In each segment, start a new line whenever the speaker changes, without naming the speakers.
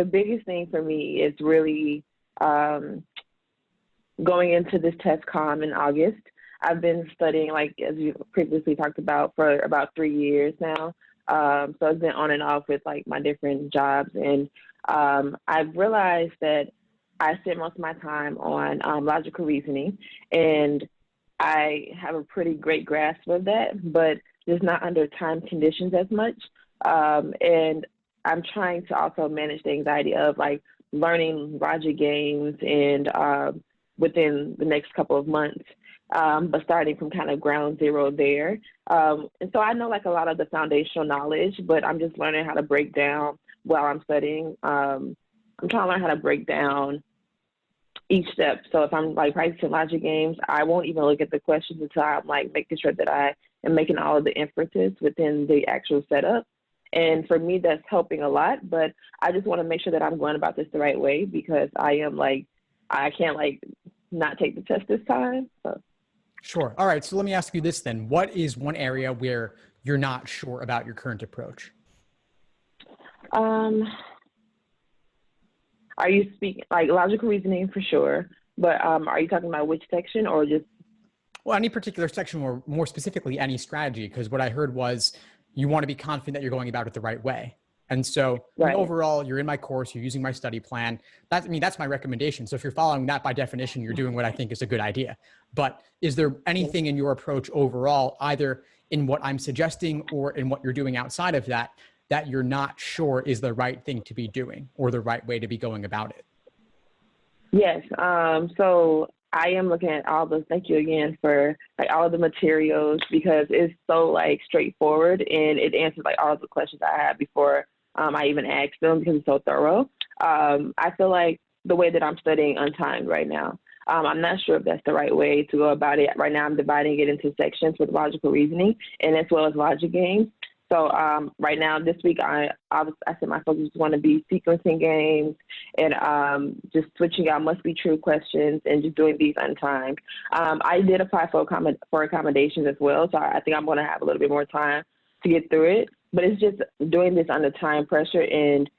the biggest thing for me is really going into this test com in August. I've been studying, like, as you previously talked about, for about 3 years now. So it's been on and off with like my different jobs. And I've realized that I spend most of my time on logical reasoning, and I have a pretty great grasp of that, but just not under time conditions as much. And I'm trying to also manage the anxiety of like learning logic games and within the next couple of months, but starting from kind of ground zero there. And so I know like a lot of the foundational knowledge, but I'm just learning how to break down while I'm studying. I'm trying to learn how to break down each step. So if I'm like practicing logic games, I won't even look at the questions until I'm like making sure that I am making all of the inferences within the actual setup. And for me, that's helping a lot, but I just want to make sure that I'm going about this the right way, because I can't like not take the test this time. So.
Sure. All right. So let me ask you this then. What is one area where you're not sure about your current approach?
Are you speaking like logical reasoning for sure, but are you talking about which section or just?
Well, any particular section, or more specifically, any strategy, because what I heard was you want to be confident that you're going about it the right way. And so
Right.
Overall, you're in my course, you're using my study plan. That's my recommendation. So if you're following that, by definition, you're doing what I think is a good idea. But is there anything in your approach overall, either in what I'm suggesting or in what you're doing outside of that, that you're not sure is the right thing to be doing or the right way to be going about it?
Yes. So I am looking at all those. Thank you again for like all of the materials, because it's so like straightforward and it answers like all of the questions I had before I even asked them, because it's so thorough. I feel like the way that I'm studying untimed right now, I'm not sure if that's the right way to go about it. Right now I'm dividing it into sections with logical reasoning and as well as logic games. So right now, this week, I said my focus is going to be sequencing games and just switching out must be true questions and just doing these untimed. I did apply for accommodations as well, so I think I'm going to have a little bit more time to get through it. But it's just doing this under time pressure, and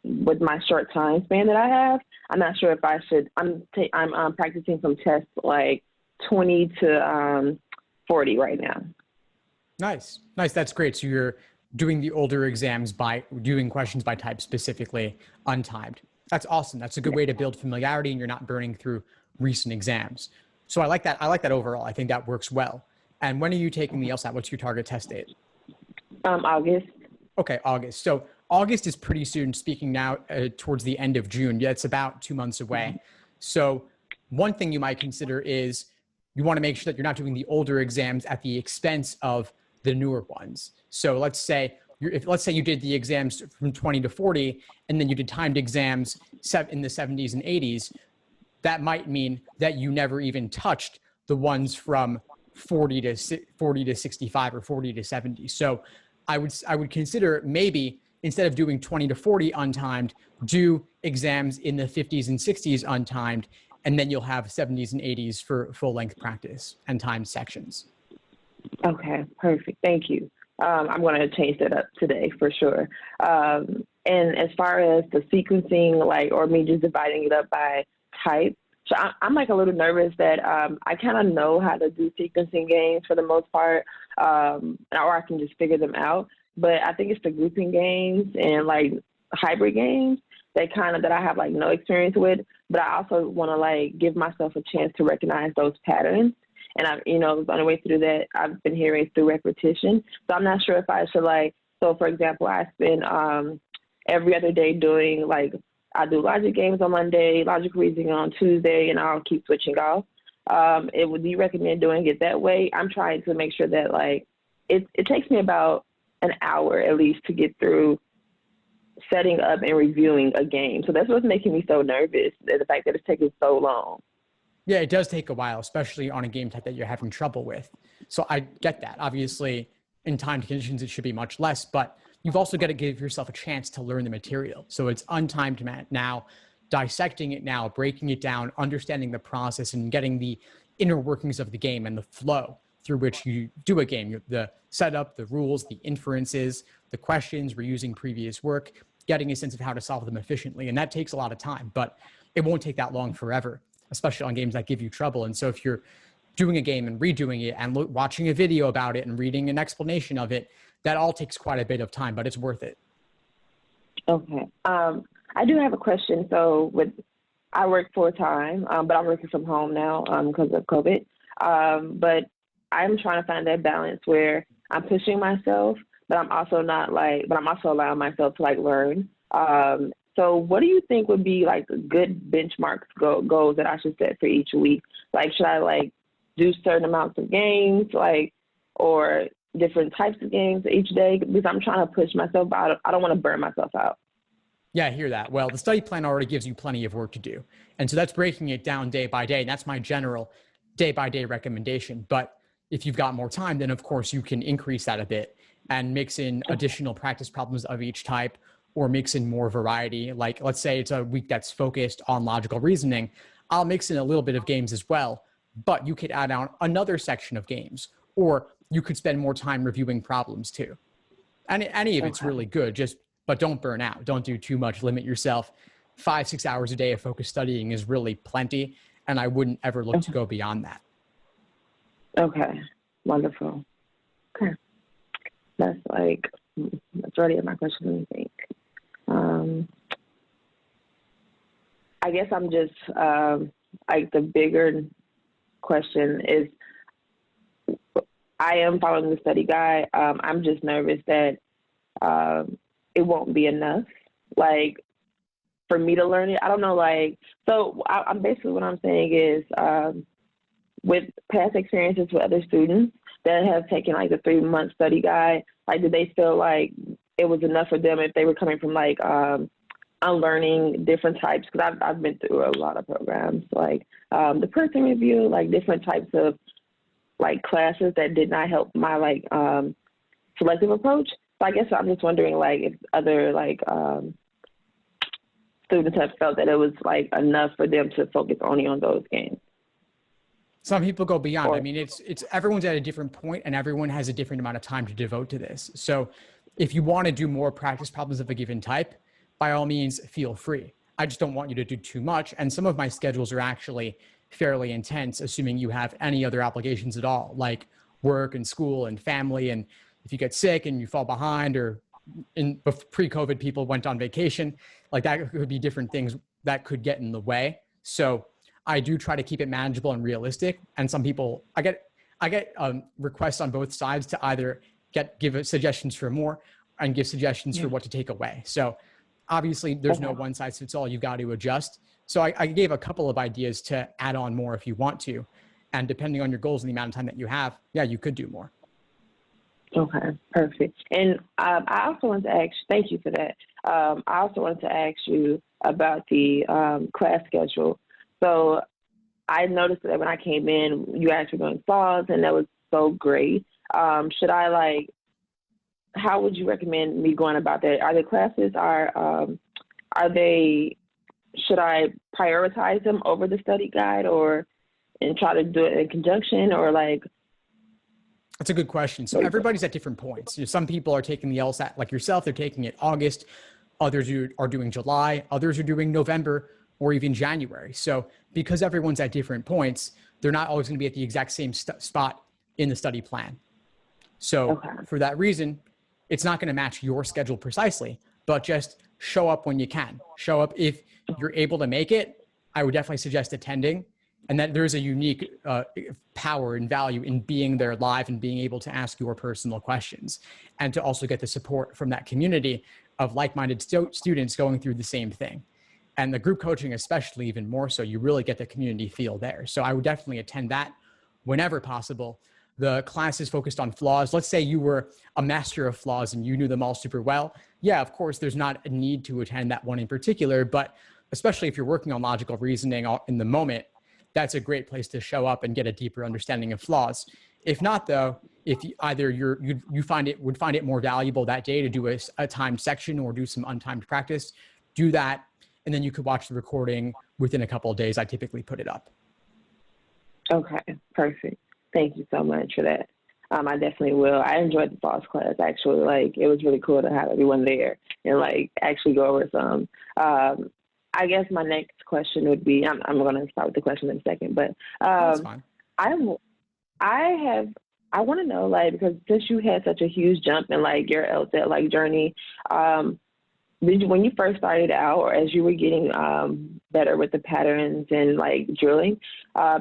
with my short time span that I have, I'm not sure if I should. I'm practicing some tests like 20 to 40 right now.
Nice. That's great. So you're doing the older exams by doing questions by type specifically untimed. That's awesome. That's a good way to build familiarity, and you're not burning through recent exams. So I like that. I like that overall. I think that works well. And when are you taking the LSAT? What's your target test date?
August.
Okay, August. So August is pretty soon. Speaking now towards the end of June. Yeah, it's about 2 months away. So one thing you might consider is you want to make sure that you're not doing the older exams at the expense of the newer ones. So let's say you did the exams from 20 to 40, and then you did timed exams in the 70s and 80s. That might mean that you never even touched the ones from 40 to 65 or 40 to 70. So I would consider maybe instead of doing 20 to 40 untimed, do exams in the 50s and 60s untimed, and then you'll have 70s and 80s for full length practice and timed sections.
Okay, perfect. Thank you. I'm going to change that up today for sure. And as far as the sequencing, or me just dividing it up by type, so I'm like a little nervous that I kind of know how to do sequencing games for the most part, or I can just figure them out. But I think it's the grouping games and like hybrid games that I have like no experience with. But I also want to like give myself a chance to recognize those patterns. And the only way to do that, I've been hearing, through repetition. So I'm not sure if I should so for example, I spend every other day doing I do logic games on Monday, logic reasoning on Tuesday, and I'll keep switching off. Do you recommend doing it that way? I'm trying to make sure that it takes me about an hour at least to get through setting up and reviewing a game. So that's what's making me so nervous, the fact that it's taking so long.
Yeah, it does take a while, especially on a game type that you're having trouble with. So I get that. Obviously, in timed conditions, it should be much less, but you've also got to give yourself a chance to learn the material. So it's untimed now, dissecting it now, breaking it down, understanding the process, and getting the inner workings of the game and the flow through which you do a game. The setup, the rules, the inferences, the questions, reusing previous work. getting a sense of how to solve them efficiently. And that takes a lot of time, but it won't take that long forever, especially on games that give you trouble. And so if you're doing a game and redoing it and watching a video about it and reading an explanation of it, that all takes quite a bit of time, but it's worth it.
Okay. I do have a question. So I work full time, but I'm working from home now because of COVID. But I'm trying to find that balance where I'm pushing myself, but I'm also allowing myself to like learn. So what do you think would be like good benchmarks goals that I should set for each week? Like, should I like do certain amounts of games, or different types of games each day? Because I'm trying to push myself, but I don't want to burn myself out.
Yeah, I hear that. Well, the study plan already gives you plenty of work to do. And so that's breaking it down day by day. And that's my general day by day recommendation. But if you've got more time, then of course you can increase that a bit and mix in additional practice problems of each type, or mix in more variety. Like, let's say it's a week that's focused on logical reasoning. I'll mix in a little bit of games as well, but you could add on another section of games, or you could spend more time reviewing problems too. Any of it's really good, but don't burn out. Don't do too much. Limit yourself. 5-6 hours a day of focused studying is really plenty, and I wouldn't ever look to go beyond that.
Okay, wonderful. Okay, that's already my question. Let me think. I guess I'm just the bigger question is, I am following the study guide. I'm just nervous that it won't be enough, for me to learn it. I don't know, so I'm basically, what I'm saying is, with past experiences with other students that have taken the 3-month study guide, did they feel like it was enough for them if they were coming from unlearning different types? Because I've been through a lot of programs, the person review, different types of classes that did not help my selective approach. So I guess I'm just wondering if other students have felt that it was enough for them to focus only on those games.
Some people go beyond. I mean, it's everyone's at a different point, and everyone has a different amount of time to devote to this. So if you want to do more practice problems of a given type, by all means, feel free. I just don't want you to do too much. And some of my schedules are actually fairly intense, assuming you have any other obligations at all, like work and school and family. And if you get sick and you fall behind, or pre-COVID people went on vacation, that could be different things that could get in the way. So I do try to keep it manageable and realistic. And some people, I get requests on both sides to either give suggestions for more and give suggestions for what to take away. So obviously there's no one size fits all. You've got to adjust. So I gave a couple of ideas to add on more if you want to. And depending on your goals and the amount of time that you have, you could do more.
Okay, perfect. And I also wanted to ask, thank you for that. I also wanted to ask you about the class schedule. So I noticed that when I came in, you guys were doing flaws, and that was so great. Should I how would you recommend me going about that? Are the classes, should I prioritize them over the study guide, and try to do it in conjunction, or
That's a good question. So everybody's at different points. Some people are taking the LSAT like yourself. They're taking it August. Others are doing July. Others are doing November or even January. So because everyone's at different points, they're not always going to be at the exact same spot in the study plan. So for that reason, it's not going to match your schedule precisely, but just show up when you can. Show up if you're able to make it. I would definitely suggest attending. And that there's a unique power and value in being there live and being able to ask your personal questions, and to also get the support from that community of like-minded students going through the same thing. And the group coaching, especially, even more so, you really get the community feel there. So I would definitely attend that whenever possible. The class is focused on flaws. Let's say you were a master of flaws and you knew them all super well. Yeah, of course, there's not a need to attend that one in particular, but especially if you're working on logical reasoning in the moment, that's a great place to show up and get a deeper understanding of flaws. If not, though, if either you would find it more valuable that day to do a timed section or do some untimed practice, do that, and then you could watch the recording within a couple of days. I typically put it up.
Okay, perfect. Thank you so much for that. I definitely will. I enjoyed the false class, actually. Like, it was really cool to have everyone there and, like, actually go over some. I guess my next question would be, I'm going to start with the question in a second, but
That's fine.
I want to know, like, because since you had such a huge jump in, like, your LSAT, like, journey, when you first started out, or as you were getting better with the patterns and, like, drilling,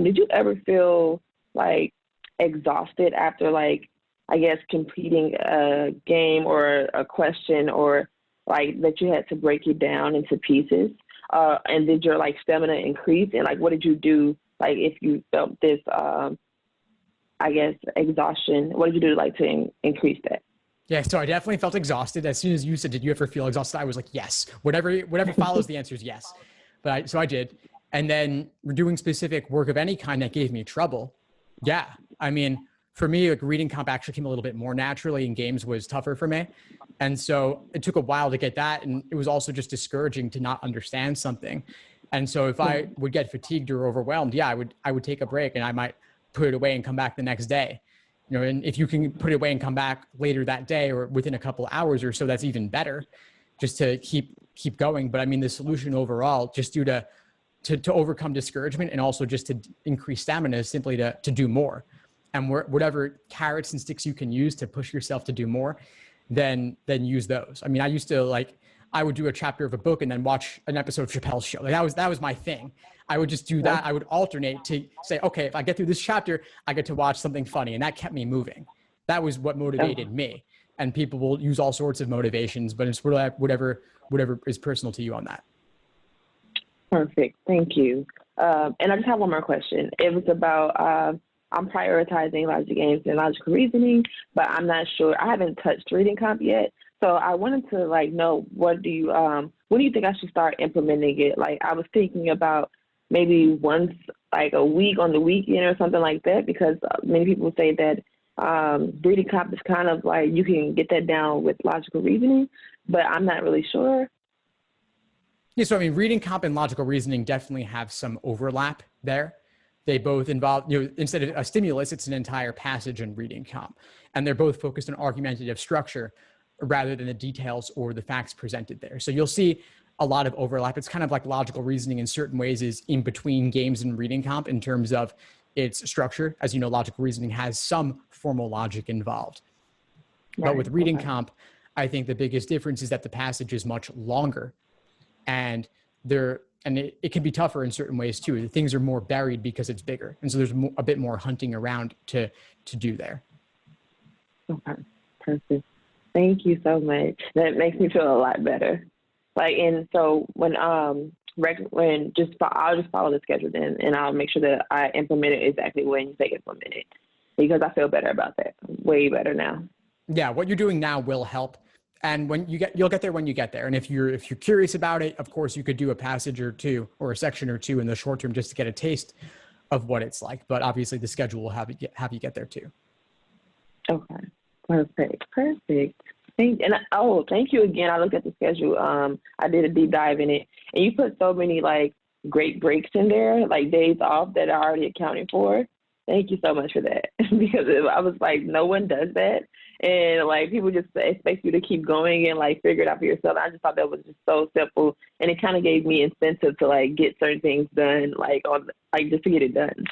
did you ever feel, like, exhausted after, like, I guess, completing a game or a question, or, like, that you had to break it down into pieces? And did your, like, stamina increase? And, like, what did you do, like, if you felt this, I guess, exhaustion? What did you do, like, to increase that?
Yeah, so I definitely felt exhausted. As soon as you said, did you ever feel exhausted? I was like, yes. Whatever follows, the answer is yes. So I did. And then doing specific work of any kind that gave me trouble. Yeah. I mean, for me, like, reading comp actually came a little bit more naturally, and games was tougher for me. And so it took a while to get that. And it was also just discouraging to not understand something. And so if I would get fatigued or overwhelmed, yeah, I would take a break, and I might put it away and come back the next day. You know, and if you can put it away and come back later that day or within a couple of hours or so, that's even better, just to keep going. But I mean, the solution overall, just due to overcome discouragement and also just to increase stamina, is simply to do more. And whatever carrots and sticks you can use to push yourself to do more, then use those. I mean, I used to, like, I would do a chapter of a book and then watch an episode of Chappelle's Show. Like, that was my thing. I would just do that. I would alternate to say, okay, if I get through this chapter, I get to watch something funny. And that kept me moving. That was what motivated me. And people will use all sorts of motivations, but it's whatever is personal to you on that.
Perfect. Thank you. And I just have one more question. It was about, I'm prioritizing logic games and logical reasoning, but I'm not sure. I haven't touched reading comp yet. So I wanted to, like, know, when do you think I should start implementing it? Like, I was thinking about maybe once, like, a week on the weekend or something like that, because many people say that reading comp is kind of like, you can get that down with logical reasoning, but I'm not really sure.
Yeah, so I mean, reading comp and logical reasoning definitely have some overlap there. They both involve, instead of a stimulus, it's an entire passage in reading comp. And they're both focused on argumentative structure rather than the details or the facts presented there. So you'll see a lot of overlap. It's kind of like logical reasoning in certain ways is in between games and reading comp in terms of its structure. As you know, logical reasoning has some formal logic involved. Right. But with reading comp, I think the biggest difference is that the passage is much longer, and it can be tougher in certain ways too. The things are more buried because it's bigger. And so there's a bit more hunting around to do there.
Okay, perfect. Thank you so much. That makes me feel a lot better. Like, and so I'll just follow the schedule then, and I'll make sure that I implement it exactly when you say implement it, because I feel better about that. Way better now.
Yeah, what you're doing now will help. And you'll get there when you get there. And if you're curious about it, of course, you could do a passage or two or a section or two in the short term just to get a taste of what it's like. But obviously, the schedule will have you get there too.
Okay, perfect. Thank you again. I looked at the schedule. I did a deep dive in it, and you put so many, like, great breaks in there, like days off that are already accounted for. Thank you so much for that, because I was like, no one does that. And, like, people just expect you to keep going and, like, figure it out for yourself. I just thought that was just so simple. And it kind of gave me incentive to, like, get certain things done, just to get it done.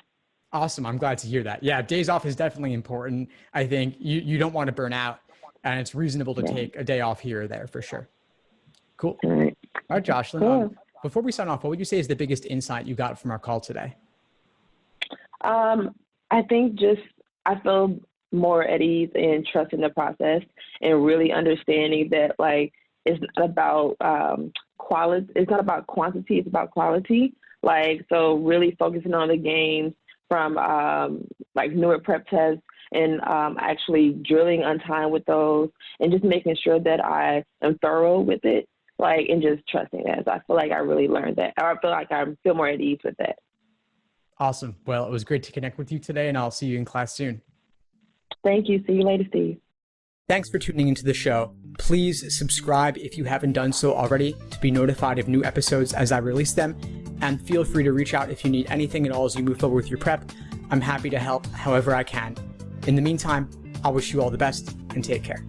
Awesome. I'm glad to hear that. Yeah, days off is definitely important. I think you don't want to burn out, and it's reasonable to take a day off here or there for sure. Cool. All right, Jocelyn. Cool. Before we sign off, what would you say is the biggest insight you got from our call today?
I think I feel more at ease and trusting the process, and really understanding that, like, it's not about quality. It's not about quantity. It's about quality. Like, so really focusing on the games from like newer prep tests, and actually drilling on time with those, and just making sure that I am thorough with it, like, and just trusting that. So I feel like I really learned that. Or I feel like I feel more at ease with that.
Awesome. Well, it was great to connect with you today, and I'll see you in class soon.
Thank you. See you later, Steve.
Thanks for tuning into the show. Please subscribe if you haven't done so already to be notified of new episodes as I release them. And feel free to reach out if you need anything at all as you move forward with your prep. I'm happy to help however I can. In the meantime, I'll wish you all the best and take care.